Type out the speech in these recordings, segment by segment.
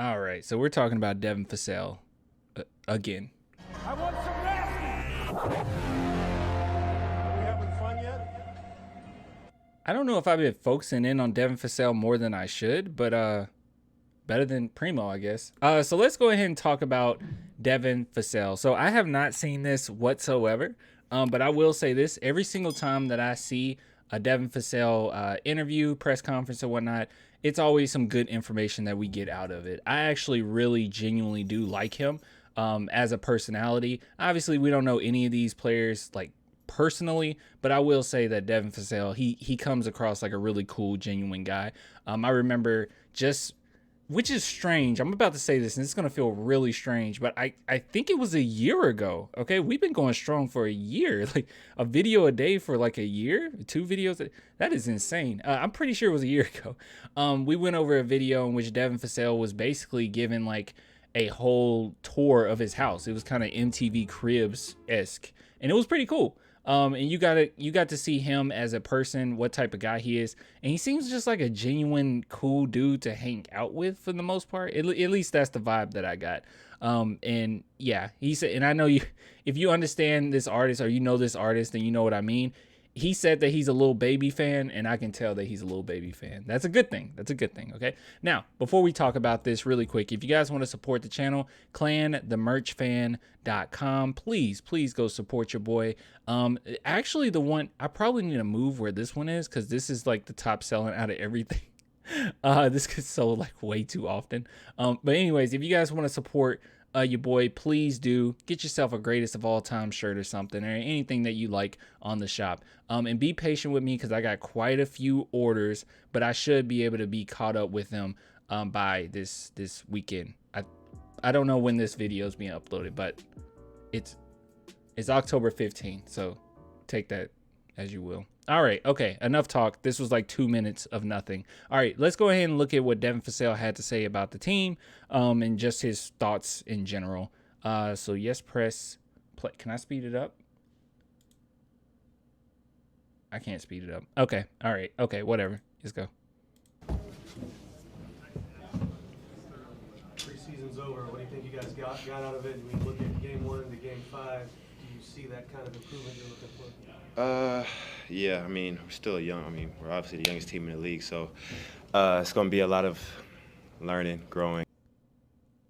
All right, so we're talking about Devin Vassell again. I want some nasty. Are we having fun yet? I don't know if I've been focusing in on Devin Vassell more than I should, but better than Primo, I guess. So let's go ahead and talk about Devin Vassell. So I have not seen this whatsoever, but I will say this: every single time that I see a Devin Vassell interview, press conference, or whatnot, it's always some good information that we get out of it. I actually really genuinely do like him as a personality. Obviously, we don't know any of these players like personally, but I will say that Devin Vassell, he comes across like a really cool, genuine guy. I remember just, which is strange. I'm about to say this, and it's going to feel really strange, but I think it was a year ago. Okay, we've been going strong for a year, like a video a day for like a year, 2 videos. That is insane. I'm pretty sure it was a year ago. We went over a video in which Devin Vassell was basically given like a whole tour of his house. It was kind of MTV Cribs-esque, and it was pretty cool. And you got to see him as a person, what type of guy he is, and he seems just like a genuine cool dude to hang out with for the most part. At least that's the vibe that I got. And yeah, he said, and I know you, if you understand this artist or you know this artist, then you know what I mean. He said that he's a little baby fan, and I can tell that he's a little baby fan. That's a good thing. That's a good thing. Okay. Now, before we talk about this really quick, if you guys want to support the channel, clanthemerchfan.com, please go support your boy. Actually, the one I probably need to move where this one is, because this is like the top selling out of everything. This gets sold like way too often. But anyways, if you guys want to support your boy, please do get yourself a greatest of all time shirt or something, or anything that you like on the shop. And be patient with me, because I got quite a few orders, but I should be able to be caught up with them by this weekend. I don't know when this video is being uploaded, but it's October 15th, so take that as you will. All right, okay, enough talk. This was like 2 minutes of nothing. All right, let's go ahead and look at what Devin Vassell had to say about the team, and just his thoughts in general. So yes, press play. Can I speed it up? I can't speed it up. Okay, all right, okay, whatever. Let's go. Preseason's over. What do you think you guys got out of it? And we look at game 1 to game 5. Do you see that kind of improvement you're looking for? Yeah, I mean, we're still young. I mean, we're obviously the youngest team in the league, so it's going to be a lot of learning, growing.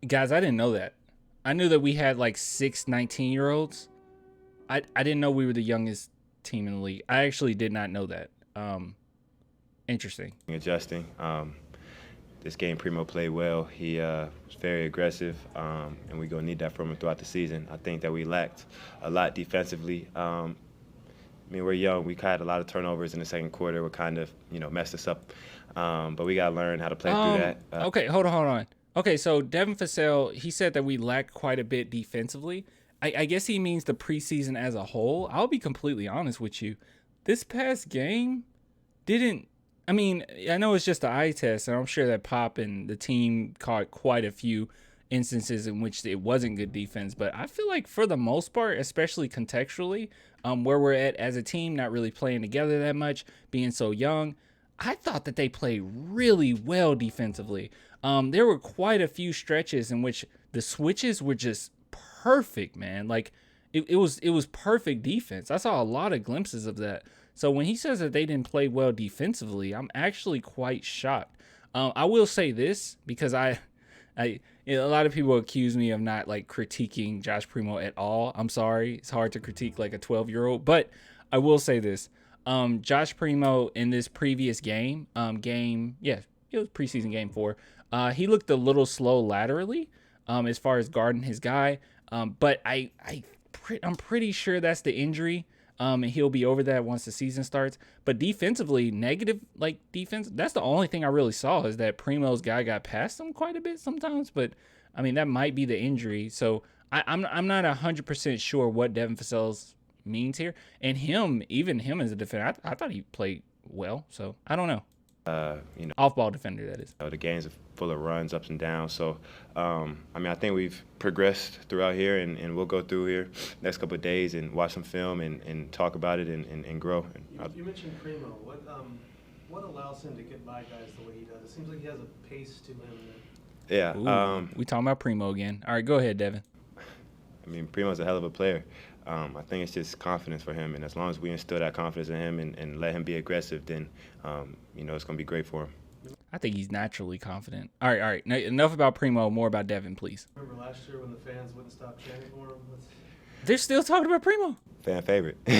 Guys, I didn't know that. I knew that we had like 6 19-year-olds. I didn't know we were the youngest team in the league. I actually did not know that. Interesting. Adjusting. This game, Primo played well. He was very aggressive, and we're going to need that from him throughout the season. I think that we lacked a lot defensively. I mean, we're young. We had a lot of turnovers in the second quarter. What kind of, messed us up. But we got to learn how to play through that. Okay, hold on. Okay, so Devin Vassell, he said that we lack quite a bit defensively. I guess he means the preseason as a whole. I'll be completely honest with you. This past game didn't, I mean, I know it's just an eye test, and I'm sure that Pop and the team caught quite a few instances in which it wasn't good defense, but I feel like for the most part, especially contextually, where we're at as a team, not really playing together that much, being so young, I thought that they played really well defensively. There were quite a few stretches in which the switches were just perfect, man. Like it was perfect defense. I saw a lot of glimpses of that. So when he says that they didn't play well defensively, I'm actually quite shocked. I will say this, because a lot of people accuse me of not like critiquing Josh Primo at all. I'm sorry. It's hard to critique like a 12-year-old, but I will say this. Josh Primo in this previous game, it was preseason game 4. He looked a little slow laterally, as far as guarding his guy. But I'm pretty sure that's the injury. And he'll be over that once the season starts. But defensively, negative defense, that's the only thing I really saw, is that Primo's guy got past him quite a bit sometimes. But I mean, that might be the injury. So I'm not 100% sure what Devin Vassell means here. And even him as a defender, I thought he played well. So I don't know. Off-ball defender, that is. The games are full of runs, ups and downs. So, I think we've progressed throughout here, and we'll go through here next couple of days and watch some film and talk about it and grow. You mentioned Primo. What allows him to get by guys the way he does? It seems like he has a pace to him Yeah. Ooh, we talking about Primo again. All right, go ahead, Devin. I mean, Primo's a hell of a player. I think it's just confidence for him, and as long as we instill that confidence in him and let him be aggressive, then it's going to be great for him. I think he's naturally confident. All right. Now, enough about Primo. More about Devin, please. Remember last year when the fans wouldn't stop chanting for him? They're still talking about Primo. Fan favorite. He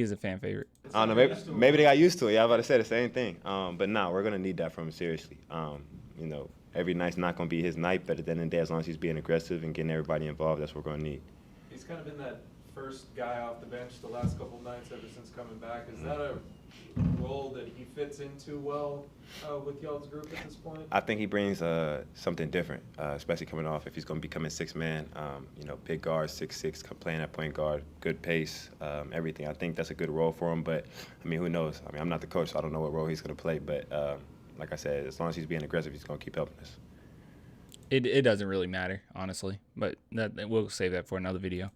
is a fan favorite. I don't know. Maybe they got used to it. Yeah, I was about to say the same thing. But no, we're going to need that from him seriously. Every night's not going to be his night, but at the end of the day, as long as he's being aggressive and getting everybody involved, that's what we're going to need. He's kind of been that first guy off the bench the last couple of nights ever since coming back. Is that a role that he fits into well with y'all's group at this point? I think he brings something different, especially coming off if he's going to be coming six man. Big guard, 6'6", playing at point guard, good pace, everything. I think that's a good role for him. But I mean, who knows? I mean, I'm not the coach, so I don't know what role he's going to play. But like I said, as long as he's being aggressive, he's going to keep helping us. It doesn't really matter, honestly. But we'll save that for another video.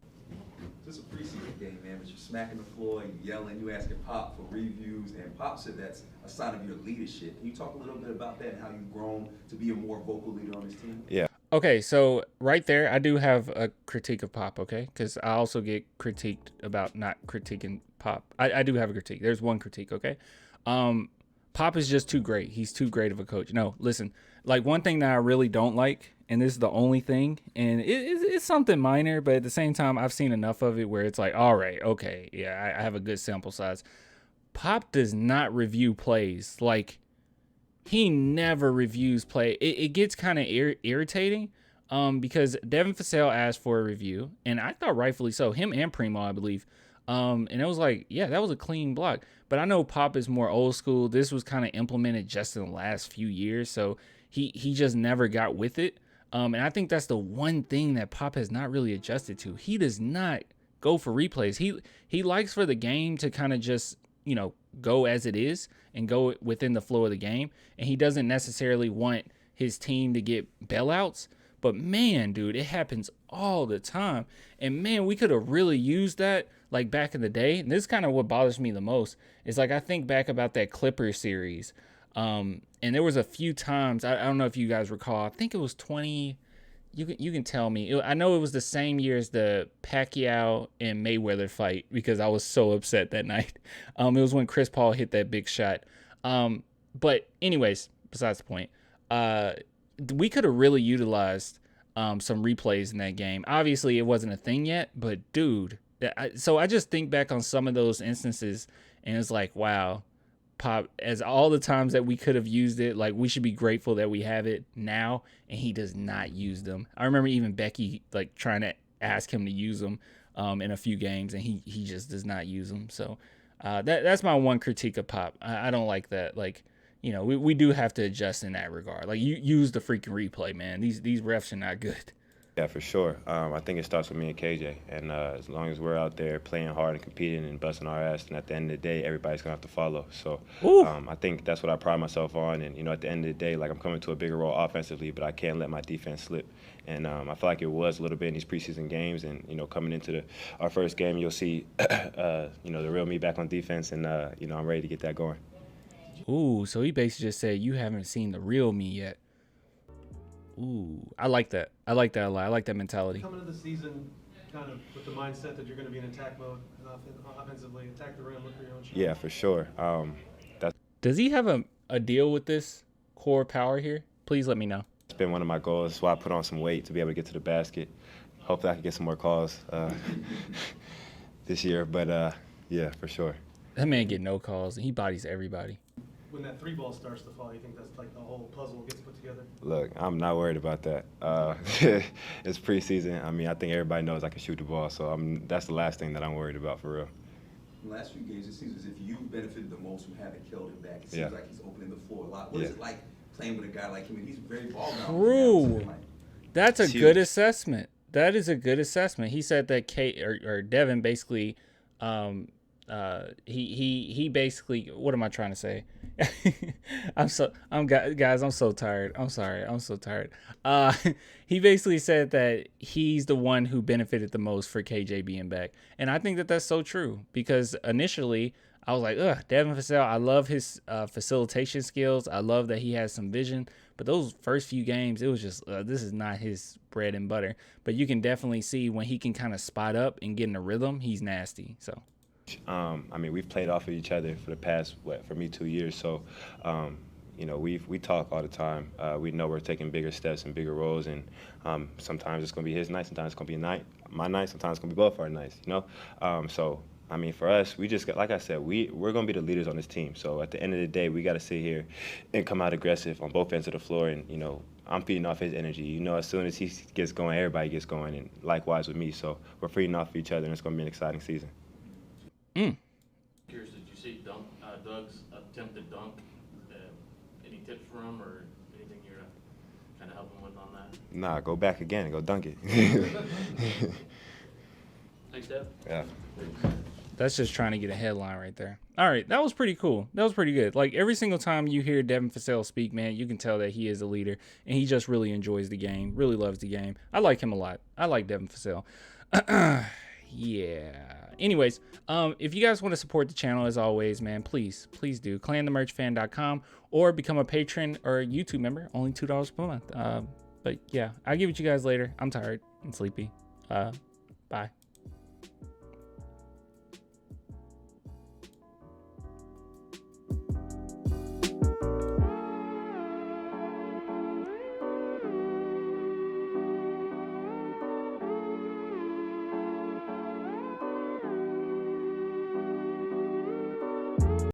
This is a preseason game, man, but you're smacking the floor, you yelling, you asking Pop for reviews, and Pop said that's a sign of your leadership. Can you talk a little bit about that and how you've grown to be a more vocal leader on this team? Yeah. Okay, so right there, I do have a critique of Pop, okay? Because I also get critiqued about not critiquing Pop. I do have a critique. There's one critique, okay? Pop is just too great. He's too great of a coach. No, listen, like one thing that I really don't like, and this is the only thing, and it's something minor, but at the same time, I've seen enough of it where it's like, all right, okay, yeah, I have a good sample size. Pop does not review plays. Like, he never reviews play. It gets kind of irritating because Devin Vassell asked for a review, and I thought rightfully so. Him and Primo, I believe. And it was like, yeah, that was a clean block. But I know Pop is more old school. This was kind of implemented just in the last few years, so he just never got with it. And I think that's the one thing that Pop has not really adjusted to. He does not go for replays. He likes for the game to kind of just, go as it is and go within the flow of the game. And he doesn't necessarily want his team to get bailouts. But man, dude, it happens all the time. And man, we could have really used that like back in the day. And this is kind of what bothers me the most. Is like I think back about that Clippers series. And there was a few times, I don't know if you guys recall, I think it was 20, you can tell me. I know it was the same year as the Pacquiao and Mayweather fight because I was so upset that night. It was when Chris Paul hit that big shot. But anyways, besides the point, we could have really utilized some replays in that game. Obviously, it wasn't a thing yet, but dude, so I just think back on some of those instances and it's like, wow. Pop, as all the times that we could have used it, like we should be grateful that we have it now, and he does not use them. I remember even Becky like trying to ask him to use them in a few games, and he just does not use them. So that's my one critique of Pop. I don't like that. Like, we do have to adjust in that regard. Like, you use the freaking replay, man. These refs are not good. Yeah, for sure. I think it starts with me and KJ. And as long as we're out there playing hard and competing and busting our ass, and at the end of the day, everybody's going to have to follow. So I think that's what I pride myself on. And, at the end of the day, like I'm coming to a bigger role offensively, but I can't let my defense slip. And I feel like it was a little bit in these preseason games. And, coming into our first game, you'll see, the real me back on defense. And, I'm ready to get that going. Ooh, so he basically just said, you haven't seen the real me yet. Ooh, I like that. I like that a lot. I like that mentality. Coming into the season kind of with the mindset that you're going to be in attack mode offensively, attack the rim, look for your own shot. Yeah, for sure. Does he have a deal with this core power here? Please let me know. It's been one of my goals. That's why I put on some weight to be able to get to the basket. Hopefully I can get some more calls this year. But, yeah, for sure. That man get no calls. He bodies everybody. When that three ball starts to fall, you think that's like the whole puzzle gets put together? Look, I'm not worried about that. It's preseason. I mean, I think everybody knows I can shoot the ball, so that's the last thing that I'm worried about for real. In the last few games, it seems as if you benefited the most from having Keldon back. It seems Yeah. like he's opening the floor a lot. What is it like playing with a guy like him? And he's very ball bound. True. That's a It's good huge. assessment. That is a good assessment. He said that Devin basically, he basically, what am I trying to say? I'm so tired. I'm sorry. I'm so tired. He basically said that he's the one who benefited the most for KJ being back. And I think that that's so true because initially I was like, ugh, Devin Vassell, I love his facilitation skills. I love that he has some vision. But those first few games, it was just, this is not his bread and butter. But you can definitely see when he can kind of spot up and get in a rhythm, he's nasty. So, I mean, we've played off of each other for the past, for me, 2 years. So, you know, we talk all the time. We know we're taking bigger steps and bigger roles, and sometimes it's going to be his night, sometimes it's going to be my night, sometimes it's going to be both our nights, you know? So, I mean, for us, we just got, like I said, we're going to be the leaders on this team. So at the end of the day, we got to sit here and come out aggressive on both ends of the floor. And, you know, I'm feeding off his energy. You know, as soon as he gets going, everybody gets going, and likewise with me. So we're feeding off each other, and it's going to be an exciting season. Curious, did you see Doug's attempted dunk? Any tips for him or anything you're kind of helping with on that? Nah, go back again and go dunk it. Thanks, Dev. Yeah. that's just trying to get a headline right there. All right, that was pretty cool. That was pretty good. Like, every single time you hear Devin Vassell speak, man, you can tell that he is a leader, and he just really enjoys the game, really loves the game. I like him a lot. I like Devin Vassell. Yeah. Anyways, if you guys want to support the channel, as always, man, please do. ClanTheMerchFan.com or become a patron or a YouTube member. Only $2 per month. But, yeah, I'll give it to you guys later. I'm tired and sleepy. Bye.